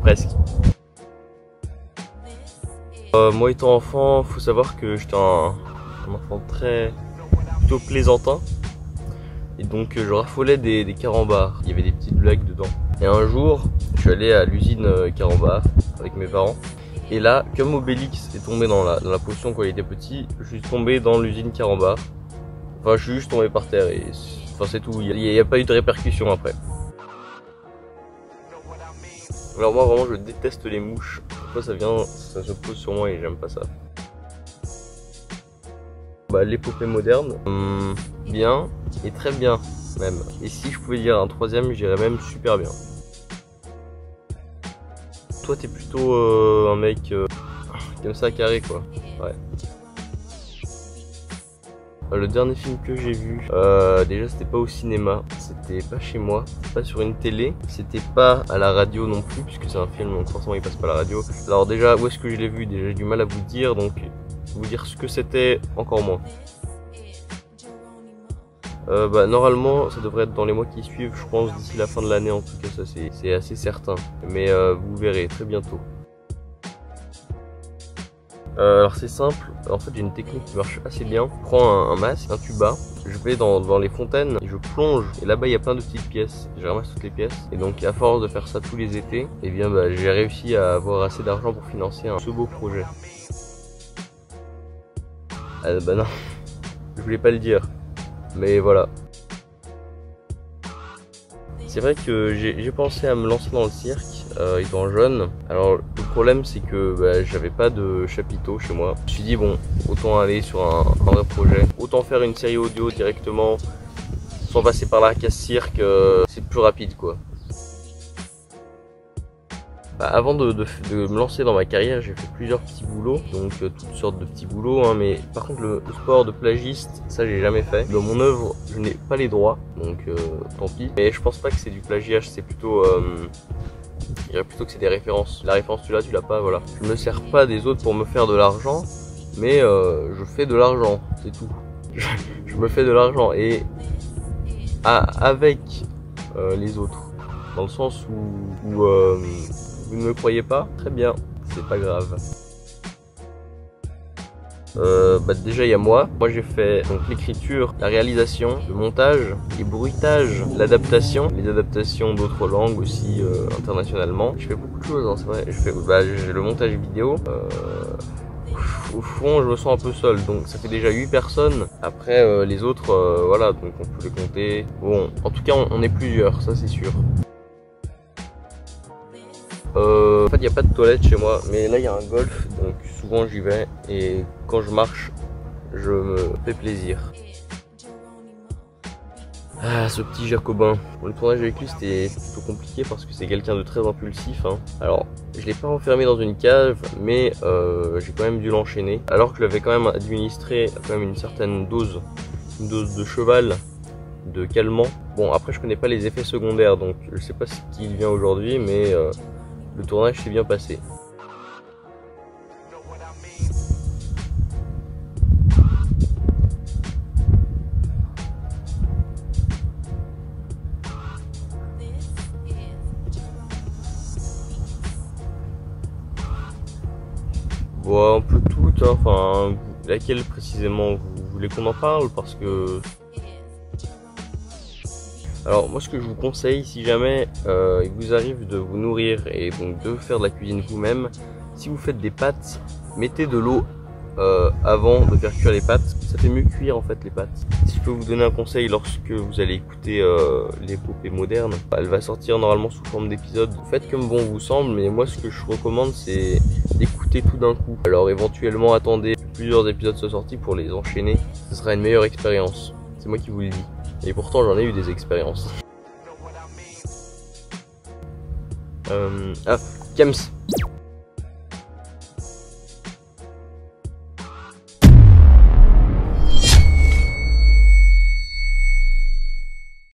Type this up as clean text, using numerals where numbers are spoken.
presque. Moi étant enfant, faut savoir que j'étais un enfant plutôt plaisantin. Et donc je raffolais des carambars. Il y avait des petites blagues dedans. Et un jour, je suis allé à l'usine Carambar avec mes parents. Et là, comme Obélix est tombé dans la potion quand il était petit, je suis tombé dans l'usine Carambar. Enfin, je suis juste tombé par terre et enfin, c'est tout. Il n'y a pas eu de répercussions après. Alors moi vraiment je déteste les mouches. Pourquoi ça se pose sur moi et j'aime pas ça. Bah, l'épopée moderne, bien et très bien même. Et si je pouvais dire un troisième, je dirais même super bien. Toi t'es plutôt un mec qui aime ça carré quoi. Ouais. Le dernier film que j'ai vu, déjà c'était pas au cinéma, c'était pas chez moi, c'était pas sur une télé, c'était pas à la radio non plus, puisque c'est un film donc forcément il passe pas à la radio. Alors déjà où est-ce que je l'ai vu, déjà j'ai du mal à vous dire, donc vous dire ce que c'était encore moins. Bah normalement ça devrait être dans les mois qui suivent, je pense d'ici la fin de l'année en tout cas, ça c'est assez certain, mais vous verrez très bientôt. Alors c'est simple, en fait j'ai une technique qui marche assez bien. Je prends un masque, un tuba, je vais dans les fontaines et je plonge. Et là-bas il y a plein de petites pièces, je ramasse toutes les pièces. Et donc à force de faire ça tous les étés, et bien bah, j'ai réussi à avoir assez d'argent pour financer ce beau projet. Bah non, je voulais pas le dire, mais voilà. C'est vrai que j'ai pensé à me lancer dans le cirque étant jeune. Alors le problème c'est que bah, j'avais pas de chapiteau chez moi. Je me suis dit bon, autant aller sur un vrai projet. Autant faire une série audio directement sans passer par la case cirque, c'est plus rapide quoi. Bah, avant de me lancer dans ma carrière, j'ai fait plusieurs petits boulots, donc toutes sortes de petits boulots, hein, mais par contre le sport de plagiste, ça j'ai jamais fait. Dans mon œuvre, je n'ai pas les droits, donc tant pis. Mais je pense pas que c'est du plagiage, c'est plutôt, je dirais plutôt que c'est des références. La référence tu l'as pas, voilà. Je me sers pas des autres pour me faire de l'argent, mais je fais de l'argent, c'est tout. Je me fais de l'argent et avec les autres, dans le sens où vous ne me croyez pas? Très bien, c'est pas grave. Bah déjà il y a moi j'ai fait donc l'écriture, la réalisation, le montage, les bruitages, l'adaptation, les adaptations d'autres langues aussi internationalement. Je fais beaucoup de choses, hein, c'est vrai. Je fais le montage vidéo. Au fond je me sens un peu seul, donc ça fait déjà 8 personnes. Après les autres voilà, donc on peut les compter. Bon, en tout cas on est plusieurs, ça c'est sûr. En fait il n'y a pas de toilette chez moi, mais là il y a un golf, donc souvent j'y vais et quand je marche je me fais plaisir. Ah, ce petit Jacobin. Bon, le tournage avec lui c'était plutôt compliqué parce que c'est quelqu'un de très impulsif, hein. Alors je l'ai pas enfermé dans une cave, mais j'ai quand même dû l'enchaîner, alors que je l'avais quand même administré quand même une certaine dose, une dose de cheval, de calmant. Bon après je connais pas les effets secondaires, donc je sais pas ce qu'il vient aujourd'hui, mais le tournage s'est bien passé. Bon, un peu toutes, hein. Enfin, laquelle précisément vous voulez qu'on en parle? Parce que... Alors moi ce que je vous conseille, si jamais il vous arrive de vous nourrir et donc de faire de la cuisine vous-même, si vous faites des pâtes, mettez de l'eau avant de faire cuire les pâtes, ça fait mieux cuire en fait les pâtes. Si je peux vous donner un conseil lorsque vous allez écouter l'épopée moderne, elle va sortir normalement sous forme d'épisode. Faites comme bon vous semble, mais moi ce que je recommande c'est d'écouter tout d'un coup. Alors éventuellement attendez que plusieurs épisodes soient sortis pour les enchaîner, ce sera une meilleure expérience. C'est moi qui vous le dis. Et pourtant j'en ai eu des expériences. Ah, Kems,